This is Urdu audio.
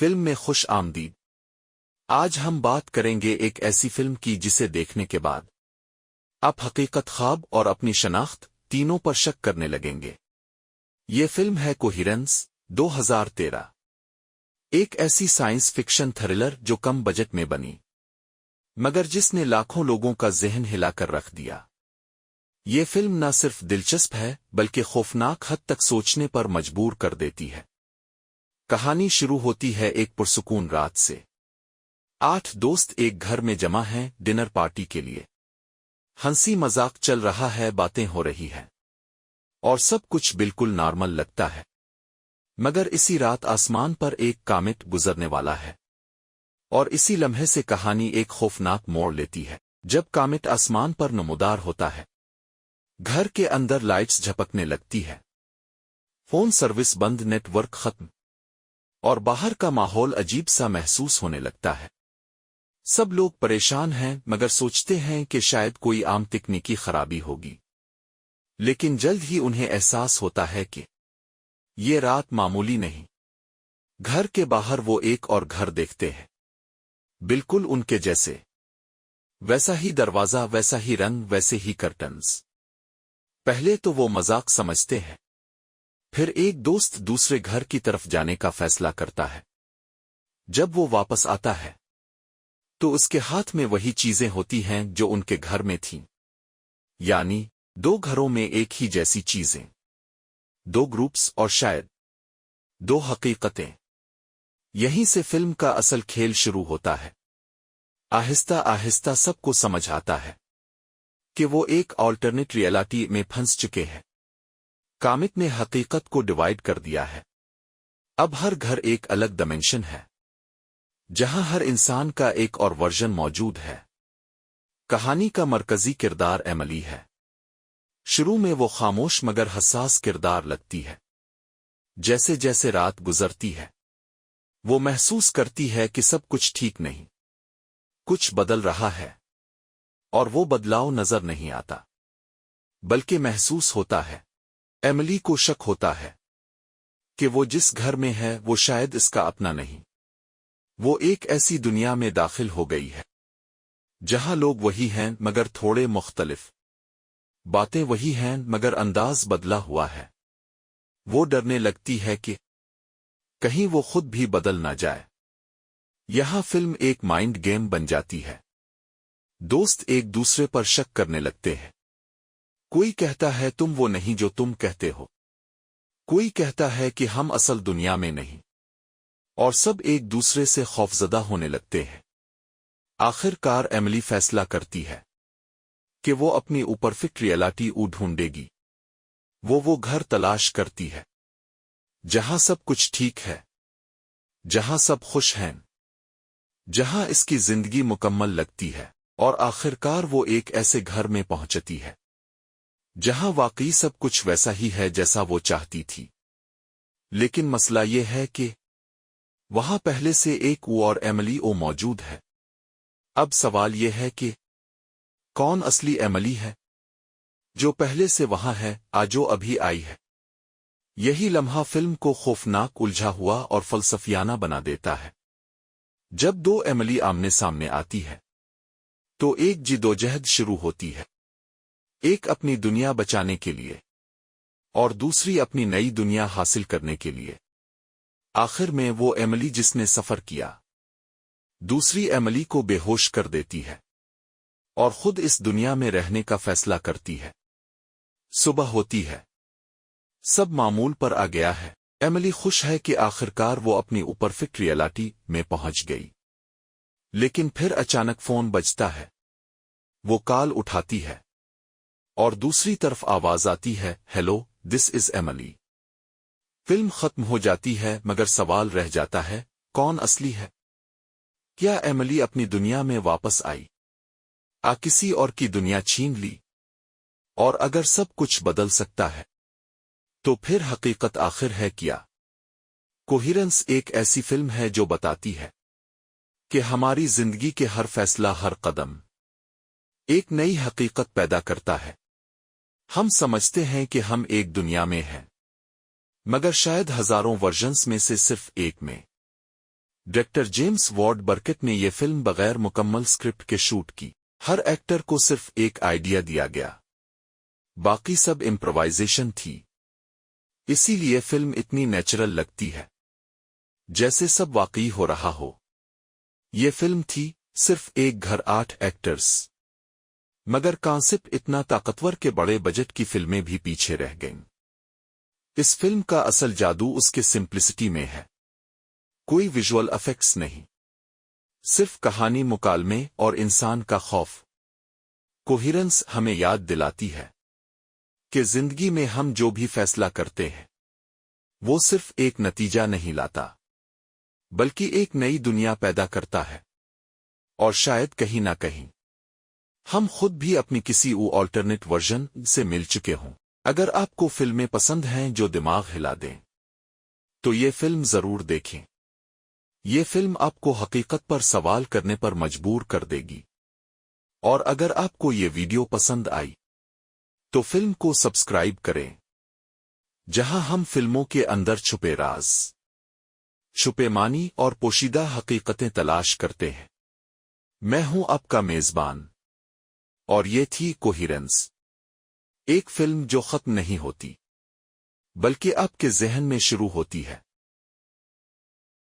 فلم میں خوش آمدید۔ آج ہم بات کریں گے ایک ایسی فلم کی جسے دیکھنے کے بعد آپ حقیقت، خواب اور اپنی شناخت تینوں پر شک کرنے لگیں گے۔ یہ فلم ہے کوہیرنس 2013، ایک ایسی سائنس فکشن تھرلر جو کم بجٹ میں بنی مگر جس نے لاکھوں لوگوں کا ذہن ہلا کر رکھ دیا۔ یہ فلم نہ صرف دلچسپ ہے بلکہ خوفناک حد تک سوچنے پر مجبور کر دیتی ہے۔ کہانی شروع ہوتی ہے ایک پرسکون رات سے۔ 8 دوست ایک گھر میں جمع ہیں ڈنر پارٹی کے لیے۔ ہنسی مذاق چل رہا ہے، باتیں ہو رہی ہیں اور سب کچھ بالکل نارمل لگتا ہے، مگر اسی رات آسمان پر ایک کامٹ گزرنے والا ہے اور اسی لمحے سے کہانی ایک خوفناک موڑ لیتی ہے۔ جب کامٹ آسمان پر نمودار ہوتا ہے، گھر کے اندر لائٹس جھپکنے لگتی ہے، فون سروس بند، نیٹ ورک ختم اور باہر کا ماحول عجیب سا محسوس ہونے لگتا ہے۔ سب لوگ پریشان ہیں مگر سوچتے ہیں کہ شاید کوئی عام تکنیکی خرابی ہوگی، لیکن جلد ہی انہیں احساس ہوتا ہے کہ یہ رات معمولی نہیں۔ گھر کے باہر وہ ایک اور گھر دیکھتے ہیں، بالکل ان کے جیسے، ویسا ہی دروازہ، ویسا ہی رنگ، ویسے ہی کرٹنز۔ پہلے تو وہ مذاق سمجھتے ہیں، پھر ایک دوست دوسرے گھر کی طرف جانے کا فیصلہ کرتا ہے۔ جب وہ واپس آتا ہے تو اس کے ہاتھ میں وہی چیزیں ہوتی ہیں جو ان کے گھر میں تھیں، یعنی 2 گھروں میں ایک ہی جیسی چیزیں، 2 گروپس اور شاید 2 حقیقتیں۔ یہیں سے فلم کا اصل کھیل شروع ہوتا ہے۔ آہستہ آہستہ سب کو سمجھ آتا ہے کہ وہ ایک آلٹرنیٹ ریئلٹی میں پھنس چکے ہیں۔ کامٹ نے حقیقت کو ڈیوائیڈ کر دیا ہے۔ اب ہر گھر ایک الگ ڈائمینشن ہے، جہاں ہر انسان کا ایک اور ورژن موجود ہے۔ کہانی کا مرکزی کردار ایملی ہے۔ شروع میں وہ خاموش مگر حساس کردار لگتی ہے۔ جیسے جیسے رات گزرتی ہے، وہ محسوس کرتی ہے کہ سب کچھ ٹھیک نہیں، کچھ بدل رہا ہے، اور وہ بدلاؤ نظر نہیں آتا بلکہ محسوس ہوتا ہے۔ ایملی کو شک ہوتا ہے کہ وہ جس گھر میں ہے وہ شاید اس کا اپنا نہیں۔ وہ ایک ایسی دنیا میں داخل ہو گئی ہے جہاں لوگ وہی ہیں مگر تھوڑے مختلف، باتیں وہی ہیں مگر انداز بدلا ہوا ہے۔ وہ ڈرنے لگتی ہے کہ کہیں وہ خود بھی بدل نہ جائے۔ یہاں فلم ایک مائنڈ گیم بن جاتی ہے۔ دوست ایک دوسرے پر شک کرنے لگتے ہیں۔ کوئی کہتا ہے تم وہ نہیں جو تم کہتے ہو، کوئی کہتا ہے کہ ہم اصل دنیا میں نہیں، اور سب ایک دوسرے سے خوفزدہ ہونے لگتے ہیں۔ آخر کار ایملی فیصلہ کرتی ہے کہ وہ اپنی اوپر فٹ ریئلٹی ڈھونڈے گی۔ وہ گھر تلاش کرتی ہے جہاں سب کچھ ٹھیک ہے، جہاں سب خوش ہیں، جہاں اس کی زندگی مکمل لگتی ہے، اور آخر کار وہ ایک ایسے گھر میں پہنچتی ہے جہاں واقعی سب کچھ ویسا ہی ہے جیسا وہ چاہتی تھی۔ لیکن مسئلہ یہ ہے کہ وہاں پہلے سے ایک اور ایملی موجود ہے۔ اب سوال یہ ہے کہ کون اصلی ایملی ہے، جو پہلے سے وہاں ہے جو ابھی آئی ہے؟ یہی لمحہ فلم کو خوفناک، الجھا ہوا اور فلسفیانہ بنا دیتا ہے۔ جب 2 ایملی آمنے سامنے آتی ہے تو ایک جدوجہد شروع ہوتی ہے، ایک اپنی دنیا بچانے کے لیے اور دوسری اپنی نئی دنیا حاصل کرنے کے لیے۔ آخر میں وہ ایملی جس نے سفر کیا، دوسری ایملی کو بے ہوش کر دیتی ہے اور خود اس دنیا میں رہنے کا فیصلہ کرتی ہے۔ صبح ہوتی ہے، سب معمول پر آ گیا ہے۔ ایملی خوش ہے کہ آخرکار وہ اپنی اوپر فٹ ریئلٹی میں پہنچ گئی، لیکن پھر اچانک فون بجتا ہے۔ وہ کال اٹھاتی ہے اور دوسری طرف آواز آتی ہے، ہیلو، دس از ایملی۔ فلم ختم ہو جاتی ہے مگر سوال رہ جاتا ہے، کون اصلی ہے؟ کیا ایملی اپنی دنیا میں واپس آئی؟ کسی اور کی دنیا چھین لی؟ اور اگر سب کچھ بدل سکتا ہے تو پھر حقیقت آخر ہے کیا؟ کوہیرنس ایک ایسی فلم ہے جو بتاتی ہے کہ ہماری زندگی کے ہر فیصلہ، ہر قدم ایک نئی حقیقت پیدا کرتا ہے۔ ہم سمجھتے ہیں کہ ہم ایک دنیا میں ہیں، مگر شاید ہزاروں ورژنز میں سے صرف ایک میں۔ ڈائریکٹر جیمس وارڈ برکٹ نے یہ فلم بغیر مکمل اسکرپٹ کے شوٹ کی۔ ہر ایکٹر کو صرف ایک آئیڈیا دیا گیا، باقی سب امپرووائزیشن تھی۔ اسی لیے فلم اتنی نیچرل لگتی ہے، جیسے سب واقعی ہو رہا ہو۔ یہ فلم تھی صرف ایک گھر 8 ایکٹرز، مگر کانسیپٹ اتنا طاقتور کہ بڑے بجٹ کی فلمیں بھی پیچھے رہ گئیں۔ اس فلم کا اصل جادو اس کے سمپلسٹی میں ہے۔ کوئی ویژول افیکٹس نہیں، صرف کہانی، مکالمے اور انسان کا خوف۔ کوہیرنس ہمیں یاد دلاتی ہے کہ زندگی میں ہم جو بھی فیصلہ کرتے ہیں وہ صرف ایک نتیجہ نہیں لاتا، بلکہ ایک نئی دنیا پیدا کرتا ہے، اور شاید کہیں نہ کہیں ہم خود بھی اپنی کسی آلٹرنیٹ ورژن سے مل چکے ہوں۔ اگر آپ کو فلمیں پسند ہیں جو دماغ ہلا دیں تو یہ فلم ضرور دیکھیں۔ یہ فلم آپ کو حقیقت پر سوال کرنے پر مجبور کر دے گی۔ اور اگر آپ کو یہ ویڈیو پسند آئی تو فلم کو سبسکرائب کریں، جہاں ہم فلموں کے اندر چھپے راز، چھپے معنی اور پوشیدہ حقیقتیں تلاش کرتے ہیں۔ میں ہوں آپ کا میزبان، اور یہ تھی کوہیرنس، ایک فلم جو ختم نہیں ہوتی بلکہ آپ کے ذہن میں شروع ہوتی ہے۔